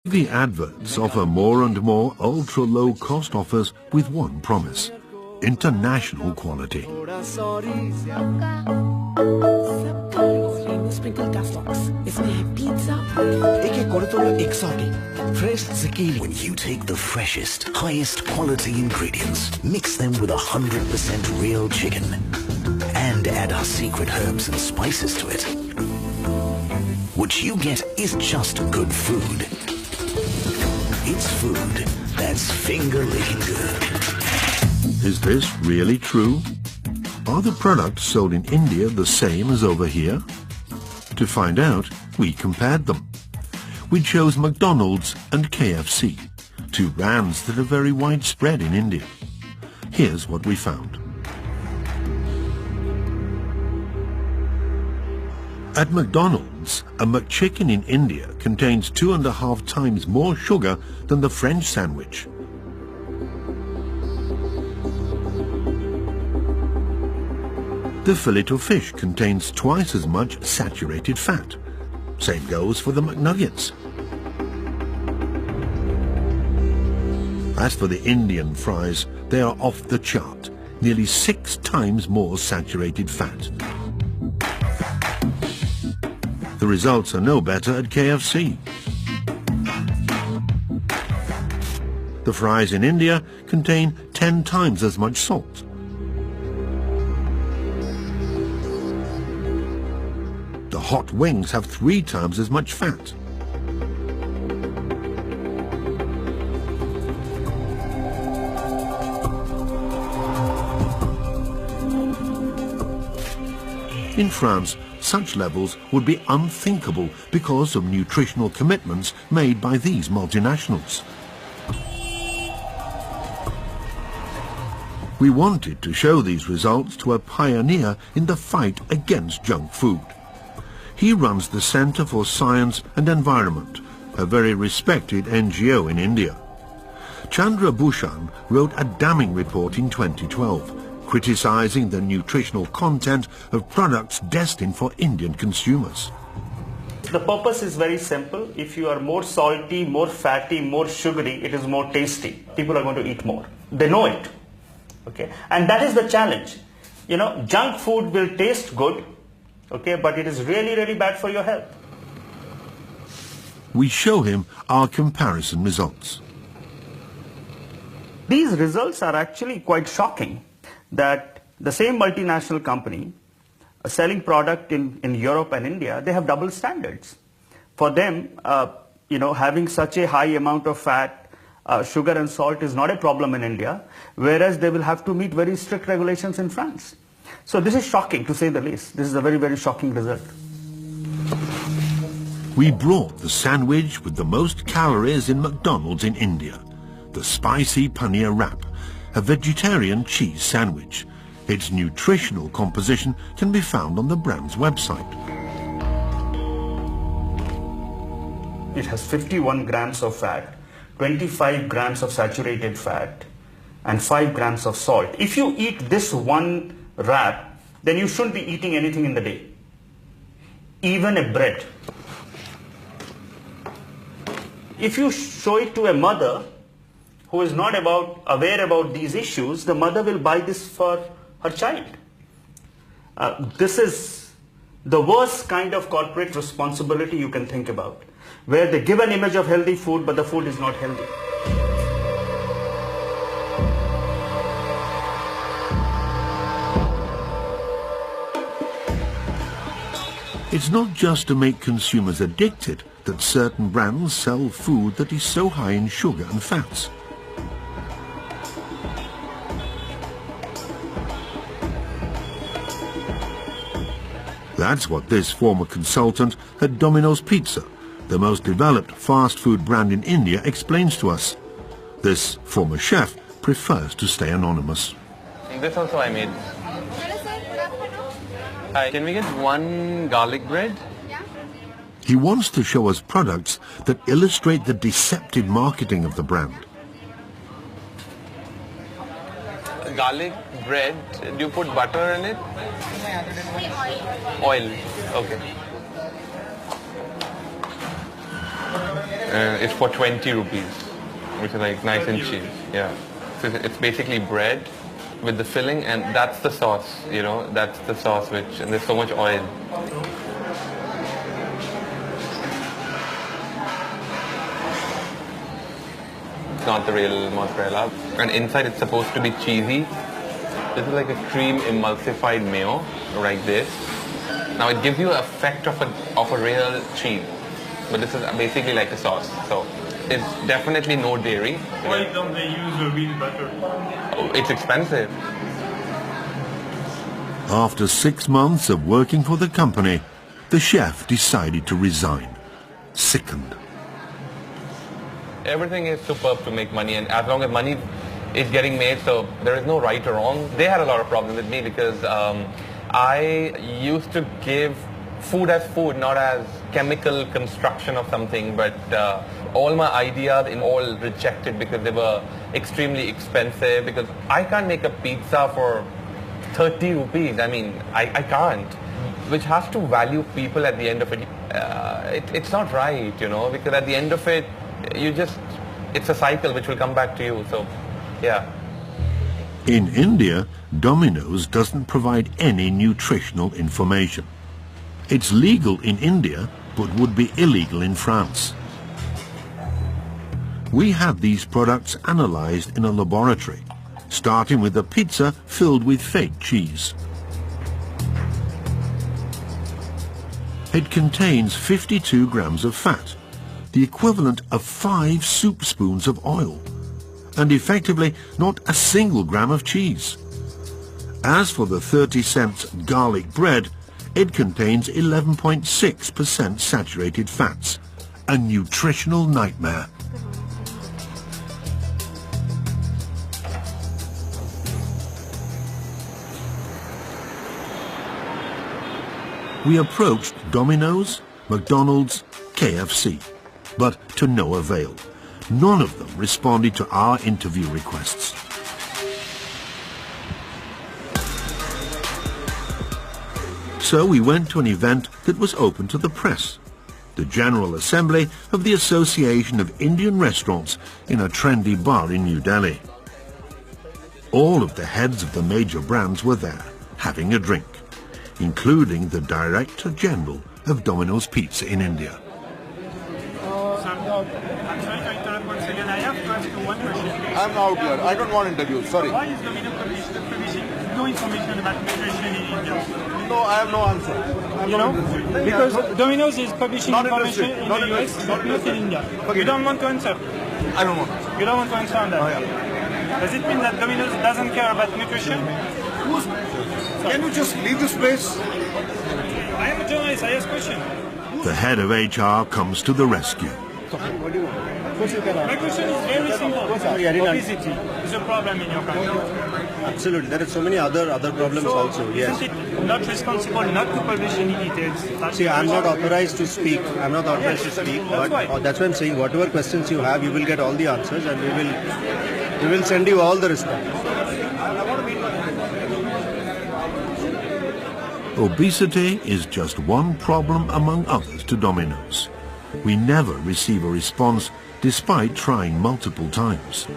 The adverts offer more and more ultra-low cost offers with one promise: international quality. When you take the freshest, highest quality ingredients, mix them with 100% real chicken, and add our secret herbs and spices to it, what you get is just good food. It's food that's finger-licking good. Is this really true? Are the products sold in India the same as over here? To find out, we compared them. We chose McDonald's and KFC, two brands that are very widespread in India. Here's what we found. At McDonald's, a McChicken in India contains 2.5 times more sugar than the French sandwich. The fillet of fish contains twice as much saturated fat. Same goes for the McNuggets. As for the Indian fries, they are off the chart, nearly 6 times more saturated fat. The results are no better at KFC. The fries in India contain 10 times as much salt. The hot wings have 3 times as much fat. In France, such levels would be unthinkable because of nutritional commitments made by these multinationals. We wanted to show these results to a pioneer in the fight against junk food. He runs the Centre for Science and Environment, a very respected NGO in India. Chandra Bhushan wrote a damning report in 2012, criticizing the nutritional content of products destined for Indian consumers. The purpose is very simple. If you are more salty, more fatty, more sugary, it is more tasty. People are going to eat more. They know it. Okay? And that is the challenge. You know, junk food will taste good, okay, but it is really, really bad for your health. We show him our comparison results. These results are actually quite shocking, that the same multinational company selling product in Europe and India, they have double standards. For them, having such a high amount of fat, sugar and salt is not a problem in India, whereas they will have to meet very strict regulations in France. So this is shocking, to say the least. This is a very, very shocking result. We brought the sandwich with the most calories in McDonald's in India, the spicy paneer wrap, a vegetarian cheese sandwich. Its nutritional composition can be found on the brand's website. It has 51 grams of fat, 25 grams of saturated fat, and 5 grams of salt. If you eat this one wrap, then you shouldn't be eating anything in the day, even a bread. If you show it to a mother who is not aware about these issues, the mother will buy this for her child. This is the worst kind of corporate responsibility you can think about, where they give an image of healthy food, but the food is not healthy. It's not just to make consumers addicted that certain brands sell food that is so high in sugar and fats. That's what this former consultant at Domino's Pizza, the most developed fast food brand in India, explains to us. This former chef prefers to stay anonymous. This also I made. Hi, can we get one garlic bread? Yeah. He wants to show us products that illustrate the deceptive marketing of the brand. Garlic bread, do you put butter in it? Oil. Okay. It's for 20 rupees, which is like nice and cheap. Yeah. So it's basically bread with the filling, and that's the sauce, you know, that's the sauce and there's so much oil. It's not the real mozzarella. And inside it's supposed to be cheesy. This is like a cream emulsified mayo, like this. Now it gives you an effect of a real cheese, but this is basically like a sauce. So it's definitely no dairy. Why don't they use real butter? Oh, it's expensive. After 6 months of working for the company, the chef decided to resign, sickened. Everything is superb to make money, and as long as money is getting made, so there is no right or wrong. They had a lot of problems with me because I used to give food as food, not as chemical construction of something, but all my ideas in all rejected because they were extremely expensive, because I can't make a pizza for 30 rupees. I mean, I can't, which has to value people at the end of it. It's not right, you know, because at the end of it, it's a cycle which will come back to you, so yeah. In India, Domino's doesn't provide any nutritional information. It's legal in India, but would be illegal in France. We had these products analyzed in a laboratory, starting with a pizza filled with fake cheese. It contains 52 grams of fat, the equivalent of 5 soup spoons of oil, and effectively not a single gram of cheese. As for the 30-cent garlic bread, it contains 11.6% saturated fats, a nutritional nightmare. We approached Domino's, McDonald's, KFC, but to no avail. None of them responded to our interview requests. So we went to an event that was open to the press, the General Assembly of the Association of Indian Restaurants in a trendy bar in New Delhi. All of the heads of the major brands were there, having a drink, including the Director General of Domino's Pizza in India. I'm sorry to interrupt once again. I have to ask you one question. I'm out here. I don't want interviews. Sorry. Why is Domino's publishing no information about nutrition in India? No, I have no answer. You know, because Domino's is publishing Not information interested. in Not the US, interested. but not in India. Okay. You don't want to answer. I don't want. You don't want to answer on that. Oh, yeah. Does it mean that Domino's doesn't care about nutrition? Can you just leave this place? I am a journalist. I ask questions. The head of HR comes to the rescue. What do you want? My question is very simple. Sorry, I didn't Obesity is a problem in your country. Absolutely. There are so many other problems So, also. Yes. isn't it not responsible not to publish any details? See, I'm not authorized to speak. I'm not authorized to speak. That's But why. that's why I'm saying whatever questions you have, you will get all the answers, and we will send you all the responses. Obesity is just one problem among others to Domino's. We never receive a response despite trying multiple times.